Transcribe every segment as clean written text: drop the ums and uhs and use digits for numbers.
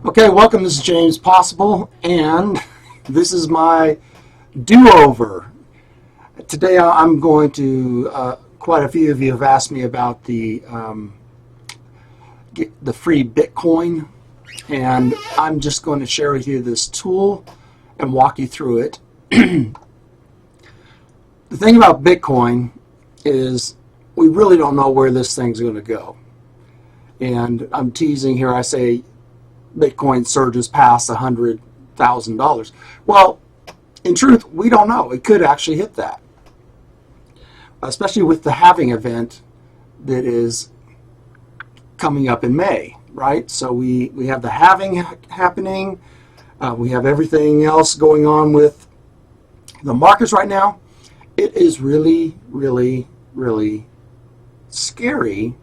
Okay, welcome. This is James Possible, and this is my do-over. Today I'm going to, quite a few of you have asked me about the free Bitcoin, and I'm just going to share with you this tool and walk you through it. The thing about Bitcoin is we really don't know where this thing's going to go. And I'm teasing here. I say Bitcoin surges past $100,000. Well, in truth, we don't know. It could actually hit that, especially with the halving event that is coming up in May, right? So we have the halving happening. We have everything else going on with the markets right now. It is really, really, really scary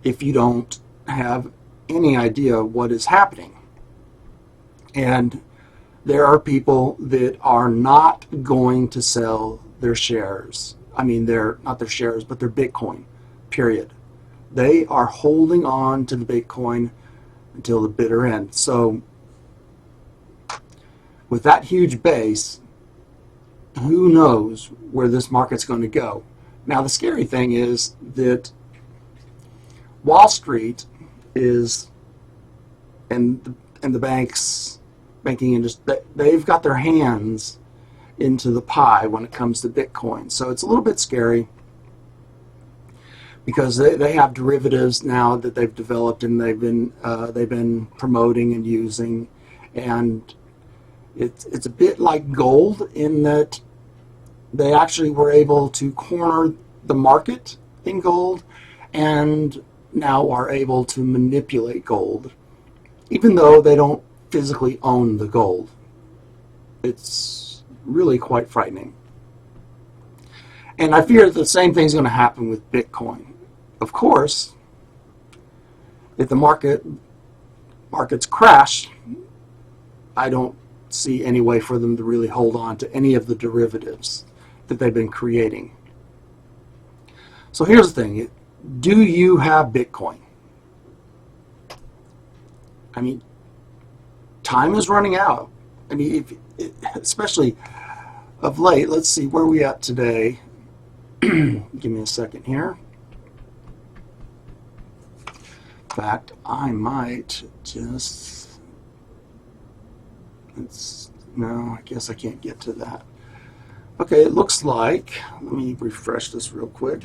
if you don't have any idea what is happening. And there are people that are not going to sell their shares. I mean, they're not their shares, but their Bitcoin, period. They are holding on to the Bitcoin until the bitter end. So with that huge base, who knows where this market's going to go? Now, the scary thing is that Wall Street is, and the banking industry, they've got their hands into the pie when it comes to Bitcoin. So it's a little bit scary because they have derivatives now that they've developed and they've been promoting and using, and it's a bit like gold in that they actually were able to corner the market in gold and now are able to manipulate gold, even though they don't physically own the gold. It's really quite frightening. And I fear the same thing's going to happen with Bitcoin. Of course, if the markets crash, I don't see any way for them to really hold on to any of the derivatives that they've been creating. So here's the thing. Do you have Bitcoin? I mean, time is running out. I mean, especially of late. Let's see, where are we at today? Give me a second here. In fact, I might just... no, I guess I can't get to that. Okay, it looks like... Let me refresh this real quick.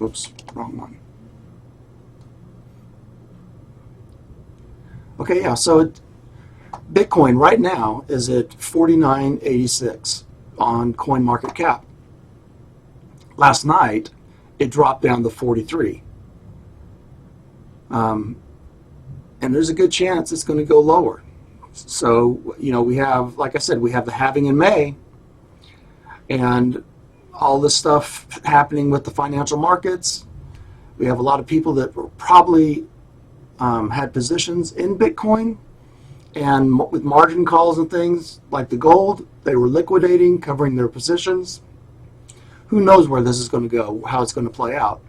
Oops, wrong one. Okay, yeah, so Bitcoin right now is at 49.86 on CoinMarketCap. Last night, it dropped down to 43. And there's a good chance it's going to go lower. So, you know, we have, like I said, we have the halving in May, and all this stuff happening with the financial markets. We have a lot of people that were probably had positions in Bitcoin, and with margin calls and things like the gold, they were liquidating, covering their positions. Who knows where this is going to go, how it's going to play out.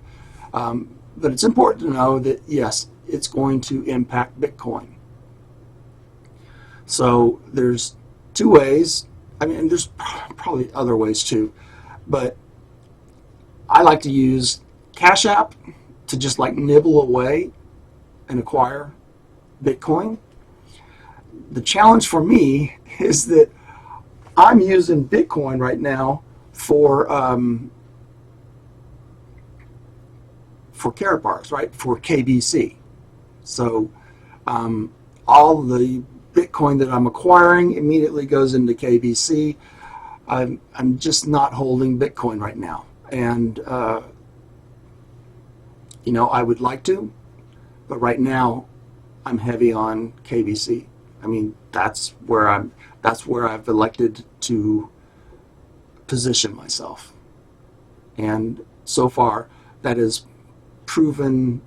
But it's important to know that, yes, it's going to impact Bitcoin. So there's two ways. I mean, there's probably other ways too. But I like to use Cash App to just like nibble away and acquire Bitcoin. The challenge for me is that I'm using Bitcoin right now for Karat bars, right? For KBC. So all the Bitcoin that I'm acquiring immediately goes into KBC. I'm just not holding Bitcoin right now, and you know, I would like to, but right now I'm heavy on KBC. I mean, that's where I've elected to position myself, and so far that has proven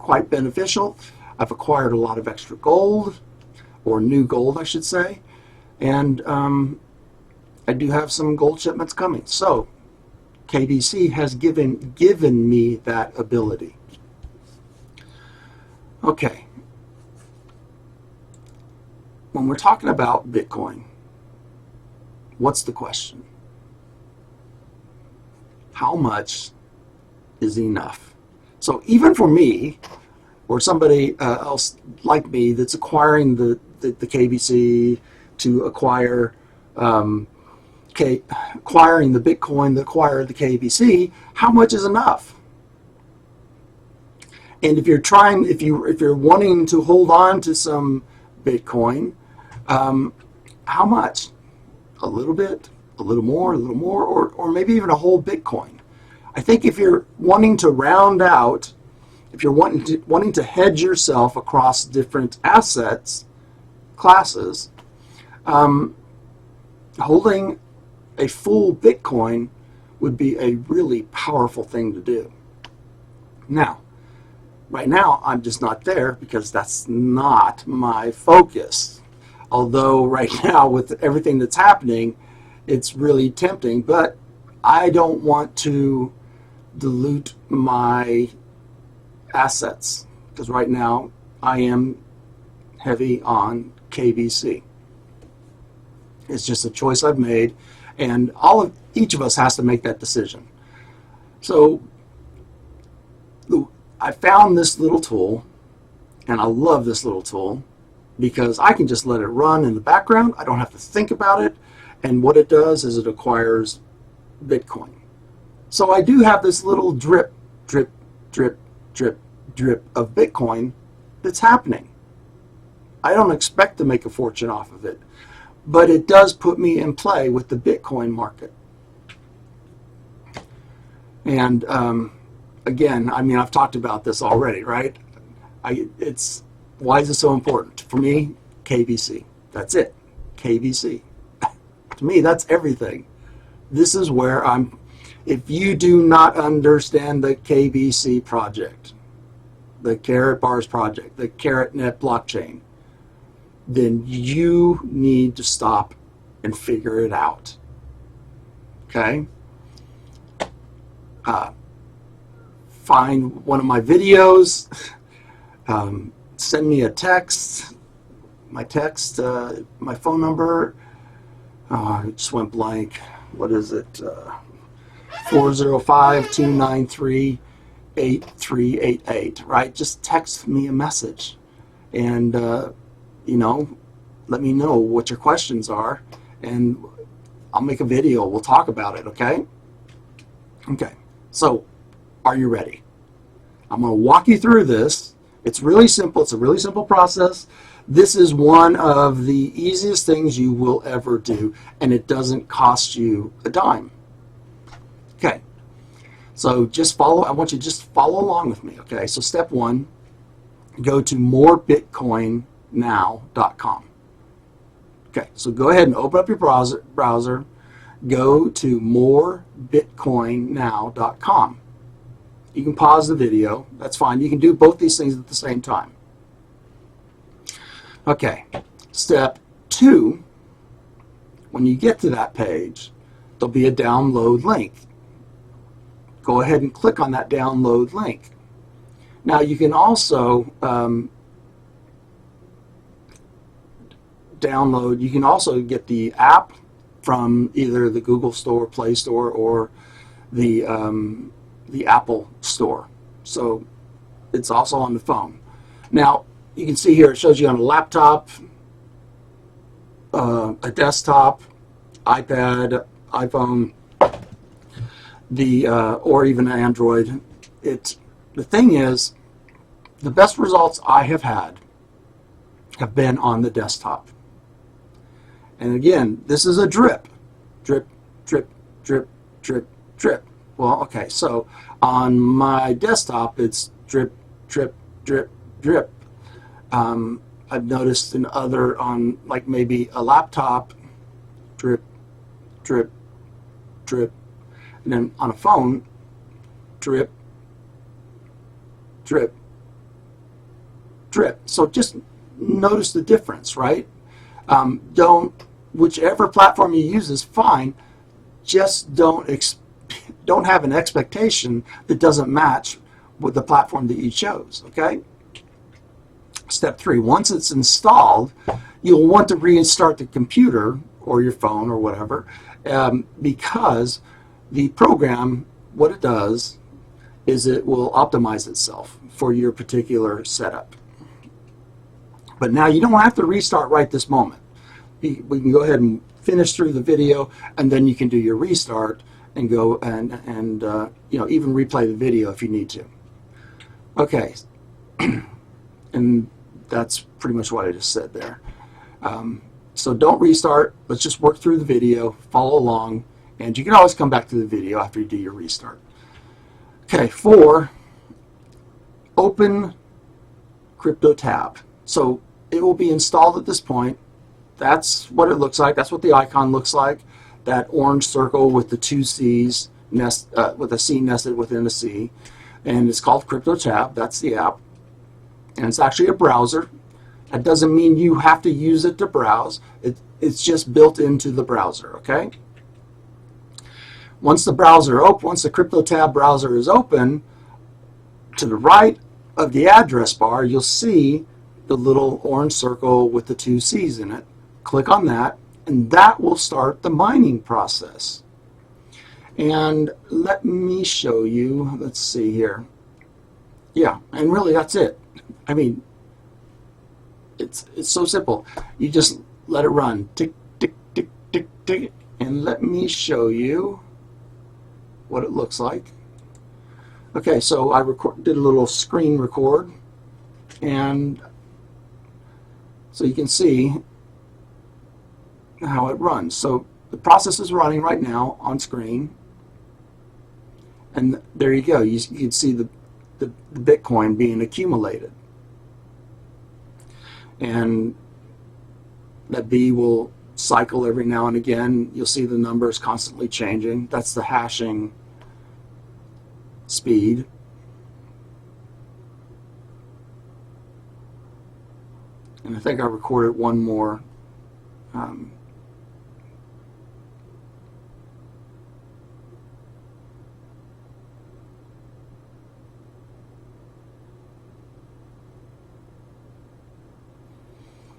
quite beneficial. I've acquired a lot of extra gold, or new gold, I should say, and I do have some gold shipments coming. So KBC has given me that ability. Okay. When we're talking about Bitcoin, what's the question? How much is enough? So even for me, or somebody else like me that's acquiring the KBC to acquire acquiring the Bitcoin to acquire the KBC, how much is enough? And if you're wanting to hold on to some Bitcoin, how much? A little bit, a little more, or maybe even a whole Bitcoin. I think if you're wanting to round out, if you're wanting to hedge yourself across different assets classes, holding a full Bitcoin would be a really powerful thing to do. Now, right now, I'm just not there because that's not my focus. Although right now, with everything that's happening, it's really tempting, but I don't want to dilute my assets because right now I am heavy on KBC. It's just a choice I've made, and each of us has to make that decision. So I found this little tool, and I love this little tool because I can just let it run in the background. I don't have to think about it, and what it does is it acquires Bitcoin. So I do have this little drip, drip, drip, drip, drip of Bitcoin that's happening. I don't expect to make a fortune off of it, but it does put me in play with the Bitcoin market. And again, I mean, I've talked about this already, right? Why is it so important? For me, KBC. That's it. KBC. To me, that's everything. This is where if you do not understand the KBC project, the Karatbars project, the KaratNet blockchain, then you need to stop and figure it out. Okay? Find one of my videos, send me a text, my phone number, it just went blank. What is it? 405-293-8388, right? Just text me a message and, let me know what your questions are, and I'll make a video. We'll talk about it, okay? Okay, so are you ready? I'm going to walk you through this. It's really simple. It's a really simple process. This is one of the easiest things you will ever do, and it doesn't cost you a dime. Okay, so I want you to just follow along with me, okay? So step one, go to morebitcoinnow.com. Okay, so go ahead and open up your browser, go to morebitcoinnow.com. You can pause the video, that's fine. You can do both these things at the same time. Okay, step two, when you get to that page, there'll be a download link. Go ahead and click on that download link. Now you can also you can also get the app from either the Google Store, Play Store, or the Apple Store. So it's also on the phone. Now you can see here it shows you on a laptop, a desktop, iPad, iPhone, or even an Android. The thing is, the best results I have had have been on the desktop. And again, this is a drip, drip, drip, drip, drip, drip. Well, okay, so on my desktop, it's drip, drip, drip, drip. I've noticed on like maybe a laptop, drip, drip, drip, and then on a phone, drip, drip, drip. So just notice the difference, right? Whichever platform you use is fine. Just don't don't have an expectation that doesn't match with the platform that you chose, okay? Step 3, once it's installed, you'll want to restart the computer or your phone or whatever, because the program, what it does is it will optimize itself for your particular setup. But now you don't have to restart right this moment. We can go ahead and finish through the video, and then you can do your restart and go and even replay the video if you need to. Okay, and that's pretty much what I just said there. So don't restart. Let's just work through the video, follow along, and you can always come back to the video after you do your restart. Okay, 4, open crypto tab. So it will be installed at this point. That's what it looks like. That's what the icon looks like. That orange circle with the 2 C's, with a C nested within a C. And it's called Crypto Tab. That's the app. And it's actually a browser. That doesn't mean you have to use it to browse. It's just built into the browser, okay? Once the Crypto Tab browser is open, to the right of the address bar, you'll see the little orange circle with the 2 C's in it. Click on that, and that will start the mining process. And let me show you, let's see here. Yeah, and really that's it. I mean, it's so simple. You just let it run. Tick, tick, tick, tick, tick. And let me show you what it looks like. Okay, so I did a little screen record, and so you can see how it runs. So the process is running right now on screen, and there you go. You can see the Bitcoin being accumulated, and that B will cycle every now and again. You'll see the numbers constantly changing. That's the hashing speed. And I think I recorded one more.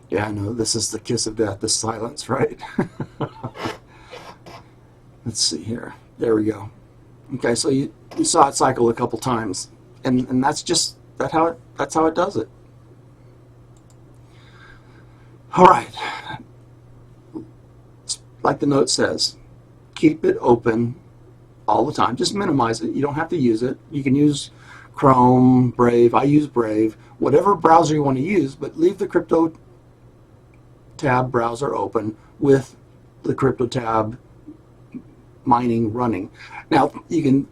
Yeah, I know, this is the kiss of death, the silence, right? Let's see here. There we go. Okay, so you saw it cycle a couple times, and that's how it does it. All right. Like the note says, keep it open all the time. Just minimize it. You don't have to use it. You can use Chrome, Brave. I use Brave. Whatever browser you want to use, but leave the Crypto Tab browser open with the Crypto Tab mining running. Now you can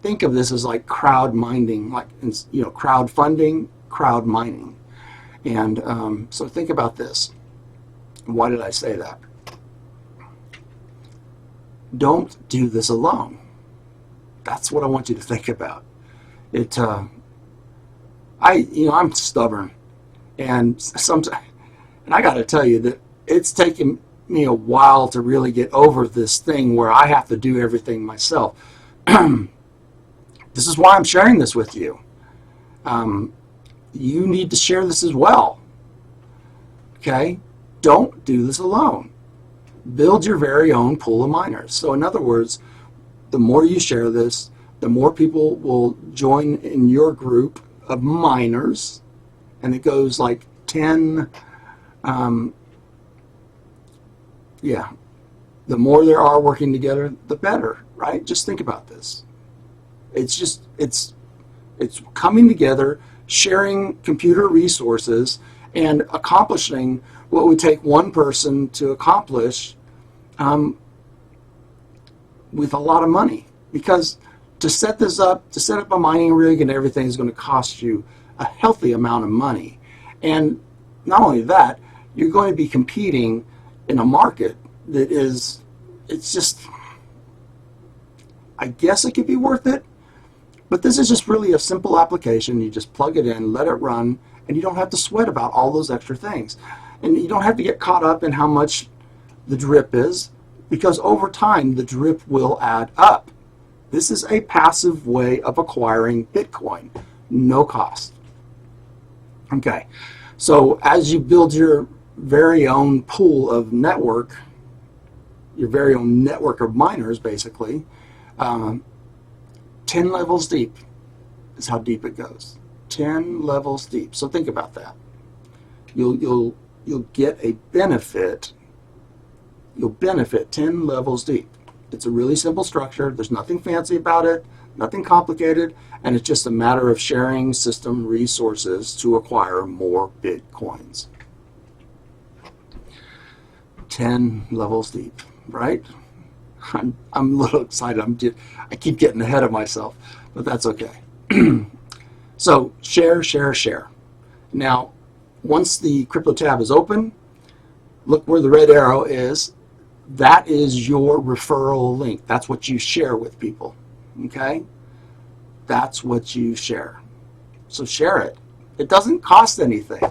think of this as like crowd mining, like crowdfunding, crowd mining, and so think about this. Why did I say that? Don't do this alone. That's what I want you to think about. I'm stubborn, and sometimes. And I got to tell you that it's taken me a while to really get over this thing where I have to do everything myself. This is why I'm sharing this with you. You need to share this as well. Okay? Don't do this alone. Build your very own pool of miners. So in other words, the more you share this, the more people will join in your group of miners, and it goes like 10. The more there are working together, the better, right? Just think about this. It's coming together, sharing computer resources, and accomplishing what would take one person to accomplish with a lot of money. Because to set up a mining rig and everything is going to cost you a healthy amount of money. And not only that, you're going to be competing in a market that I guess it could be worth it, but this is just really a simple application. You just plug it in, let it run, and you don't have to sweat about all those extra things. And you don't have to get caught up in how much the drip is, because over time the drip will add up. This is a passive way of acquiring Bitcoin, no cost. Okay, so as you build your very own pool of network, your very own network of miners, basically, 10 levels deep is how deep it goes. 10 levels deep. So think about that. You'll get a benefit. You'll benefit 10 levels deep. It's a really simple structure. There's nothing fancy about it, nothing complicated, and it's just a matter of sharing system resources to acquire more Bitcoins. 10 levels deep, right? I'm a little excited. I keep getting ahead of myself, but that's okay. So share, share, share. Now, once the crypto tab is open, look where the red arrow is. That is your referral link. That's what you share with people. Okay? That's what you share. So share it. It doesn't cost anything.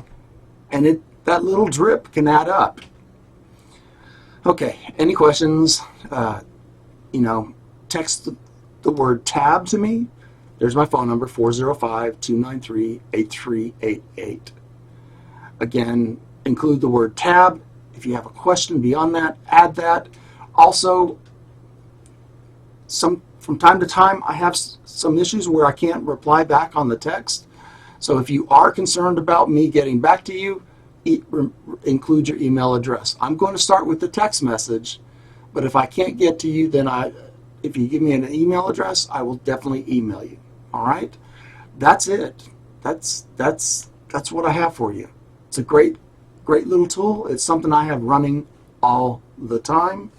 And that little drip can add up. Okay, any questions? Text the word tab to me. There's my phone number, 405-293-8388. Again, include the word tab. If you have a question beyond that, add that. Also, from time to time, I have some issues where I can't reply back on the text. So if you are concerned about me getting back to you, include your email address. I'm going to start with the text message, but if I can't get to you, then if you give me an email address, I will definitely email you. All right? That's it. That's what I have for you. It's a great little tool. It's something I have running all the time.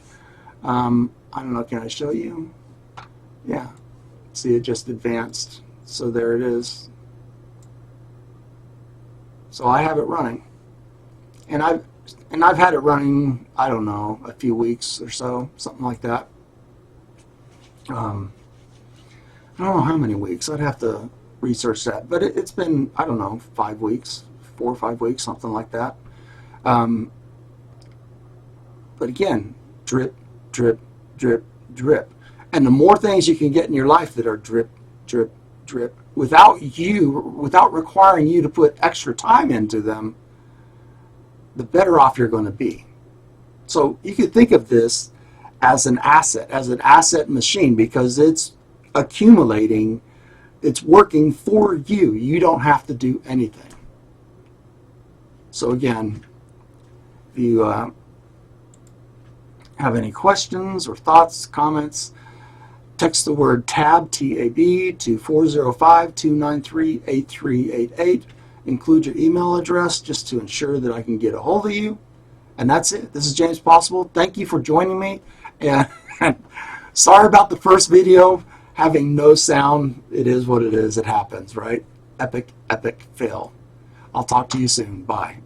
I don't know, can I show you? Yeah. See, it just advanced. So there it is. So I have it running. And I've had it running, I don't know, a few weeks or so, something like that. I don't know how many weeks. I'd have to research that. But it's been, I don't know, 5 weeks, 4 or 5 weeks, something like that. But again, drip, drip, drip, drip. And the more things you can get in your life that are drip, drip, drip, without requiring you to put extra time into them, the better off you're going to be. So you could think of this as an asset machine, because it's accumulating, it's working for you. You don't have to do anything. So again, if you have any questions or thoughts, comments, text the word TAB, T-A-B, to 405-293-8388. Include your email address just to ensure that I can get a hold of you. And that's it. This is James Possible. Thank you for joining me. And sorry about the first video having no sound. It is what it is. It happens, right? Epic, epic fail. I'll talk to you soon. Bye.